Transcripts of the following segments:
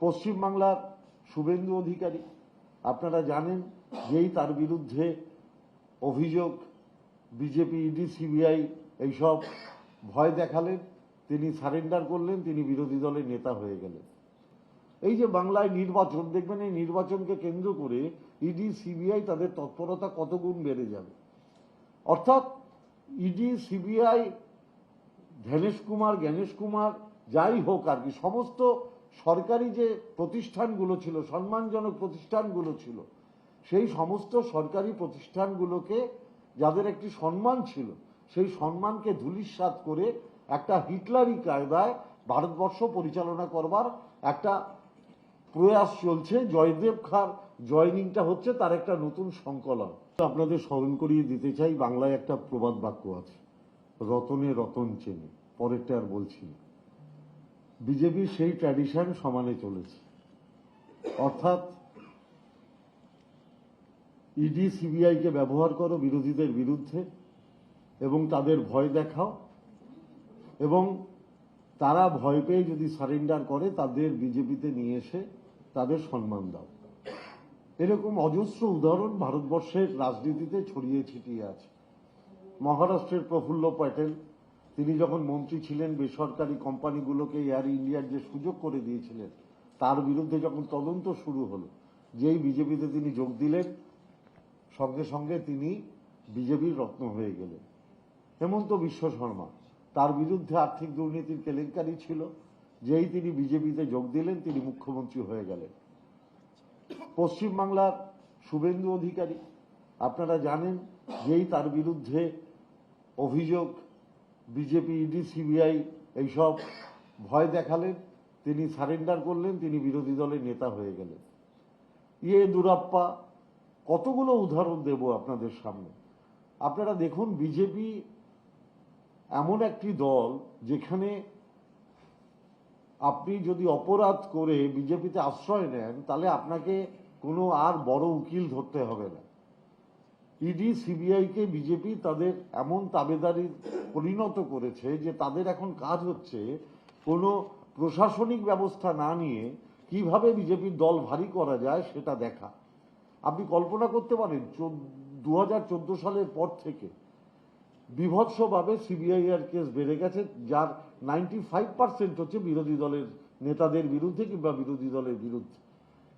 পশ্চিমবাংলার শুভেন্দু অধিকারী আপনারা জানেন যেই তার বিরুদ্ধে অভিযোগ বিজেপি, ইডি, সিবিআই এইসব ভয় দেখালেন, তিনি সারেন্ডার করলেন, তিনি বিরোধী দলের নেতা হয়ে গেলেন। এই যে বাংলায় নির্বাচন, দেখবেন এই নির্বাচনকে কেন্দ্র করে ইডি, সিবিআই তাদের তৎপরতা কত গুণ বেড়ে যাবে। অর্থাৎ ইডি, সিবিআই, ধ্যানেশ কুমার, জ্ঞানেশ কুমার, যাই হোক আর কি, সমস্ত সরকারি যে প্রতিষ্ঠানগুলো ছিল, সম্মানজনক প্রতিষ্ঠানগুলো ছিল, সেই সমস্ত সরকারি প্রতিষ্ঠানগুলোকে, যাদের একটি সম্মান ছিল, সেই সম্মানকে ধূলিসাৎ করে একটা হিটলারি কায়দায় ভারতবর্ষ পরিচালনা করবার একটা প্রয়াস চলছে। জয়দেব খার জয়নিংটা হচ্ছে তার একটা নতুন সংকলন। আপনাদের স্মরণ করিয়ে দিতে চাই, বাংলায় একটা প্রবাদ বাক্য আছে, রতনে রতন চেনে, পরেরটা আর বলছি না। বিজেপির সেই ট্র্যাডিশন সমানে চলেছে, অর্থাৎ ইডি, সিবিআইকে ব্যবহার করো বিরোধীদের বিরুদ্ধে এবং তাদের ভয় দেখাও, এবং তারা ভয় পেয়ে যদি সারেন্ডার করে তাদের বিজেপিতে নিয়ে এসে তাদের সম্মান দাও। এরকম অজস্র উদাহরণ ভারতবর্ষের রাজনীতিতে ছড়িয়ে ছিটিয়ে আছে। মহারাষ্ট্রের প্রফুল্ল প্যাটেল, তিনি যখন মন্ত্রী ছিলেন, বেসরকারি কোম্পানিগুলোকে এয়ার ইন্ডিয়ার যে সুযোগ করে দিয়েছিলেন, তার বিরুদ্ধে যখন তদন্ত শুরু হলো, যেই বিজেপিতে তিনি যোগ দিলেন, সঙ্গে সঙ্গে তিনি বিজেপির রত্ন হয়ে গেলেন। হেমন্ত বিশ্ব শর্মা, তার বিরুদ্ধে আর্থিক দুর্নীতির কেলেঙ্কারি ছিল, যেই তিনি বিজেপিতে যোগ দিলেন, তিনি মুখ্যমন্ত্রী হয়ে গেলেন। পশ্চিমবাংলার শুভেন্দু অধিকারী আপনারা জানেন যেই তার বিরুদ্ধে অভিযোগ বিজেপি, ইডি, সিবিআই এইসব ভয় দেখালেন, তিনি সারেন্ডার করলেন, তিনি বিরোধী দলের নেতা হয়ে গেলেন। দুরাপ্পা, কতগুলো উদাহরণ দেব আপনাদের সামনে। আপনারা দেখুন, বিজেপি এমন একটি দল যেখানে আপনি যদি অপরাধ করে বিজেপিতে আশ্রয় নেন, তাহলে আপনাকে কোনো আর বড় উকিল ধরতে হবে না। ইডি, সিবিআইকে বিজেপি তাদের এমন তাবেদারি পরিণত করেছে যে তাদের এখন কাজ হচ্ছে কোনো প্রশাসনিক ব্যবস্থা না নিয়ে কিভাবে বিজেপির দল ভারী করা যায় সেটা দেখা। আপনি কল্পনা করতে পারেন 2014 সালের পর থেকে বিভৎসভাবে সিবিআই এর কেস বেড়ে গেছে, যার 95% হচ্ছে বিরোধী দলের নেতাদের বিরুদ্ধে কিংবা বিরোধী দলের বিরুদ্ধে,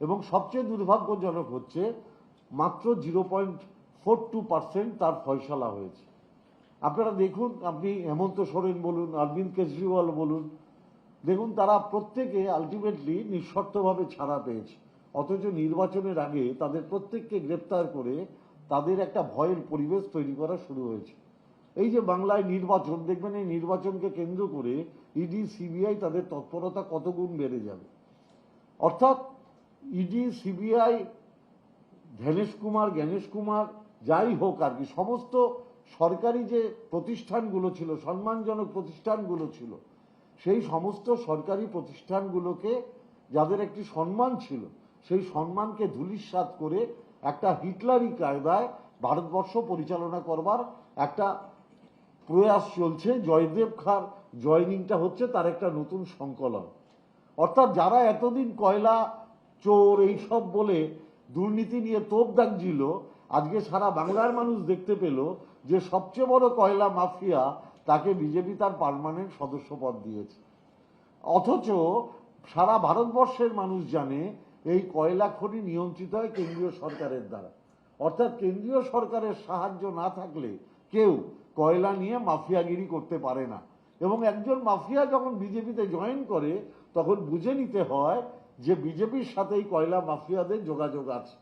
এবং সবচেয়ে দুর্ভাগ্যজনক হচ্ছে মাত্র 0.42% তার ফয়সালা হয়েছে। আপনারা দেখুন, আপনি হেমন্ত সোরেন বলুন, অরবিন্দ কেজরিওয়াল বলুন, দেখুন তারা প্রত্যেকে আলটিমেটলি নিঃশর্তভাবে ছাড়া পেয়েছে, অথচ নির্বাচনের আগে তাদের প্রত্যেককে গ্রেপ্তার করে তাদের একটা ভয়ের পরিবেশ তৈরি করা শুরু হয়েছে। এই যে বাংলায় নির্বাচন, দেখবেন এই নির্বাচনকে কেন্দ্র করে ইডি, সিবিআই তাদের তৎপরতা কত গুণ বেড়ে যাবে। অর্থাৎ ইডি, সিবিআই, ধ্যানেশ কুমার, জ্ঞানেশ কুমার, যাই হোক আর কি, সমস্ত সরকারি যে প্রতিষ্ঠানগুলো ছিল, সম্মানজনক প্রতিষ্ঠানগুলো ছিল, সেই সমস্ত সরকারি প্রতিষ্ঠানগুলোকে, যাদের একটি সম্মান ছিল, সেই সম্মানকে ধূলিসাৎ করে একটা হিটলারি কায়দায় ভারতবর্ষ পরিচালনা করবার একটা প্রয়াস চলছে। জয়দেব খার জয়নিংটা হচ্ছে তার একটা নতুন সংকলন। অর্থাৎ যারা এতদিন কয়লা চোর এইসব বলে দুর্নীতি নিয়ে তোপ দাগছিল, আজকে সারা বাংলার মানুষ দেখতে পেল যে সবচেয়ে বড় কয়লা মাফিয়া, তাকে বিজেপি তার পার্মানেন্ট সদস্য পদ দিয়েছে। অথচ সারা ভারতবর্ষের মানুষ জানে এই কয়লা খনি নিয়ন্ত্রিত হয় কেন্দ্রীয় সরকারের দ্বারা। অর্থাৎ কেন্দ্রীয় সরকারের সাহায্য না থাকলে কেউ কয়লা নিয়ে মাফিয়াগিরি করতে পারে না, এবং একজন মাফিয়া যখন বিজেপিতে জয়েন করে তখন বুঝে নিতে হয় যে বিজেপির সাথে এই কয়লা মাফিয়াদের যোগাযোগ আছে।